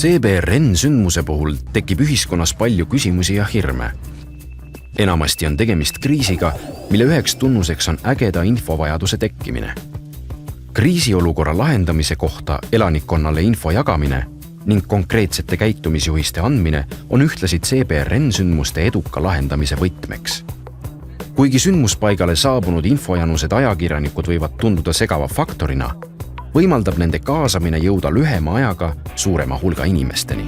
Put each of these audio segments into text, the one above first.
CBRN-sündmuse puhul tekib ühiskonnas palju küsimusi ja hirme. Enamasti on tegemist kriisiga, mille üheks tunnuseks on ägeda infovajaduse tekkimine. Kriisiolukorra lahendamise kohta elanikkonnale info jagamine ning konkreetsete käitumisjuhiste andmine on ühtlasi CBRN-sündmuste eduka lahendamise võtmeks. Kuigi sündmuspaigale saabunud infojanused ajakirjanikud võivad tunduda segava faktorina, võimaldab nende kaasamine jõuda lühema ajaga suurema hulga inimesteni.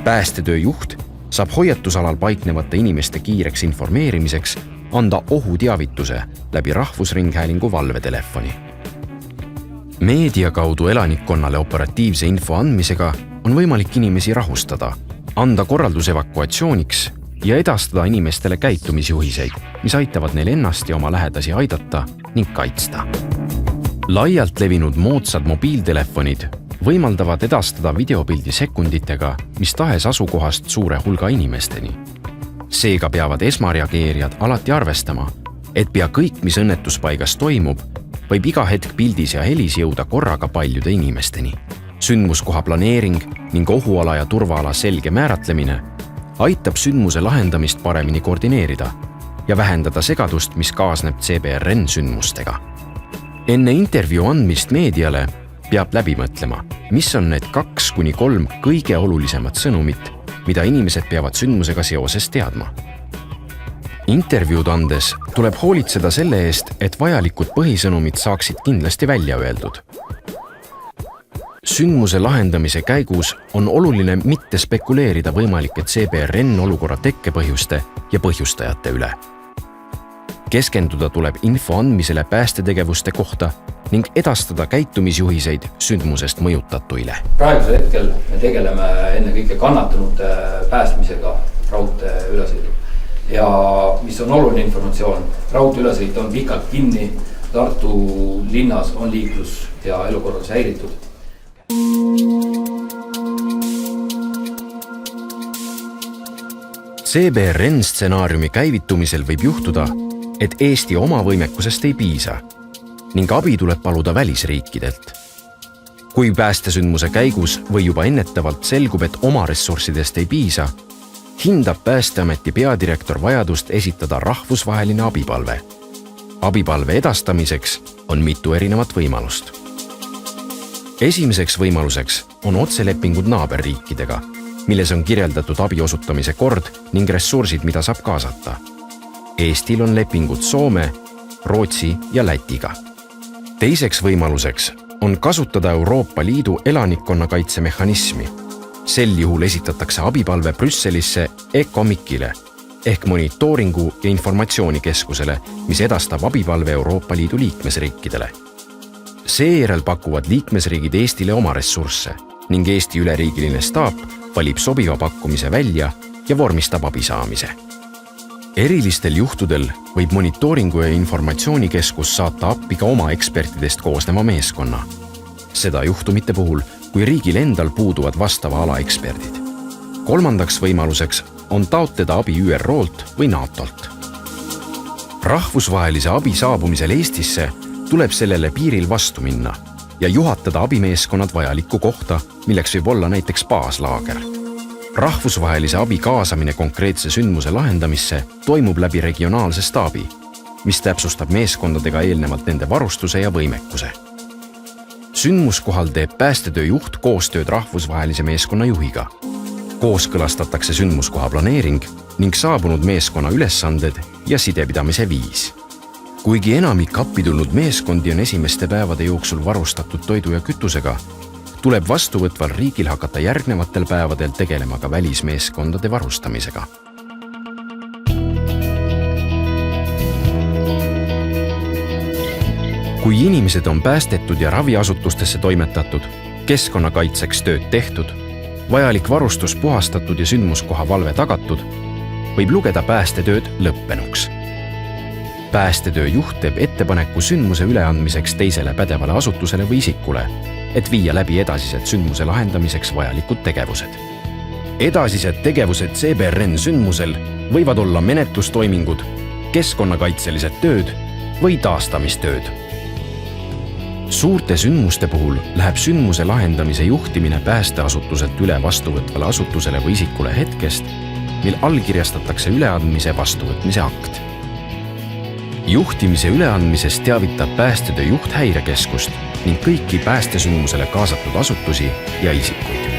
Päästetöö juht saab hoiatusalal paiknevate inimeste kiireks informeerimiseks anda ohuteavituse läbi Rahvusringhäälingu valvetelefoni. Meedia kaudu elanikkonnale operatiivse info andmisega on võimalik inimesi rahustada, anda korraldus evakuatsiooniks ja edastada inimestele käitumisjuhiseid, mis aitavad neil ennast ja oma lähedasi aidata ning kaitsta. Laialt levinud moodsad mobiiltelefonid võimaldavad edastada videopildi sekunditega mis tahes asukohast suure hulga inimesteni. Seega peavad esmareageerijad alati arvestama, et pea kõik, mis õnnetuspaigas toimub, võib iga hetk pildis ja helis jõuda korraga paljude inimesteni. Sündmuskoha planeering ning ohuala ja turvaala selge määratlemine aitab sündmuse lahendamist paremini koordineerida ja vähendada segadust, mis kaasneb CBRN-sündmustega. Enne intervjuu andmist meediale peab läbi mõtlema, mis on need 2-3 kõige olulisemat sõnumit, mida inimesed peavad sündmusega seoses teadma. Intervjuud andes tuleb hoolitseda selle eest, et vajalikud põhisõnumid saaksid kindlasti välja öeldud. Sündmuse lahendamise käigus on oluline mitte spekuleerida võimalike CBRN olukorra tekkepõhjuste ja põhjustajate üle. Keskenduda tuleb info andmisele päästetegevuste kohta ning edastada käitumisjuhiseid sündmusest mõjutatuile. Praegusel hetkel me tegeleme ennekõike kannatanute päästmisega raudtee ülesõidul. Ja mis on oluline informatsioon, raudtee ülesõit on pikalt kinni, Tartu linnas on liiklus ja elukorraldus häiritud. CBRN-stsenaariumi käivitumisel võib juhtuda, et Eesti oma võimekusest ei piisa ning abi tuleb paluda välisriikidelt. Kui päästesündmuse käigus või juba ennetavalt selgub, et oma ressurssidest ei piisa, hindab Päästeameti peadirektor vajadust esitada rahvusvaheline abipalve. Abipalve edastamiseks on mitu erinevat võimalust. Esimeseks võimaluseks on otselepingud naaberriikidega, milles on kirjeldatud abi osutamise kord ning ressursid, mida saab kaasata. Eestil on lepingud Soome, Rootsi ja Lätiga. Teiseks võimaluseks on kasutada Euroopa Liidu elanikkonnakaitsemehhanismi. Sel juhul esitatakse abipalve Brüsselisse ECOMIC-ile ehk monitooringu ja informatsioonikeskusele, mis edastab abipalve Euroopa Liidu liikmesriikidele. Seejärel pakuvad liikmesriigid Eestile oma ressursse ning Eesti üleriigiline staap valib sobiva pakkumise välja ja vormistab abi saamise. Erilistel juhtudel võib monitooringu ja informatsioonikeskus saata appi ka oma ekspertidest koosneva meeskonna. Seda juhtumite puhul, kui riigil endal puuduvad vastava ala eksperdid. Kolmandaks võimaluseks on taotleda abi ÜRO-lt või NATO-lt. Rahvusvahelise abi saabumisel Eestisse tuleb sellele piiril vastu minna ja juhatada abimeeskonnad vajalikku kohta, milleks võib olla näiteks baaslaager. Rahvusvahelise abi kaasamine konkreetse sündmuse lahendamisse toimub läbi regionaalse staabi, mis täpsustab meeskondadega eelnevalt nende varustuse ja võimekuse. Sündmuskohal teeb päästetöö juht koostööd rahvusvahelise meeskonna juhiga. Kooskõlastatakse sündmuskoha planeering ning saabunud meeskonna ülesanded ja sidepidamise viis. Kuigi enamik appi tulnud meeskondi on esimeste päevade jooksul varustatud toidu ja kütusega, tuleb vastuvõtval riigil hakata järgnevatel päevadel tegelema ka välismeeskondade varustamisega. Kui inimesed on päästetud ja raviasutustesse toimetatud, keskkonnakaitseks tööd tehtud, vajalik varustus puhastatud ja sündmuskoha valve tagatud, võib lugeda päästetööd lõppenuks. Päästetöö juht teeb ettepaneku sündmuse üleandmiseks teisele pädevale asutusele või isikule, et viia läbi edasised sündmuse lahendamiseks vajalikud tegevused. Edasised tegevused CBRN-sündmusel võivad olla menetlustoimingud, keskkonnakaitselised tööd või taastamistööd. Suurte sündmuste puhul läheb sündmuse lahendamise juhtimine päästeasutuselt üle vastuvõtvale asutusele või isikule hetkest, mil allkirjastatakse üleandmise vastuvõtmise akt. Juhtimise üleandmisest teavitab päästetöö juht häirekeskust ning kõiki päästesündmusele kaasatud asutusi ja isikuid.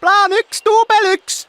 Plaan 1, duubel 1.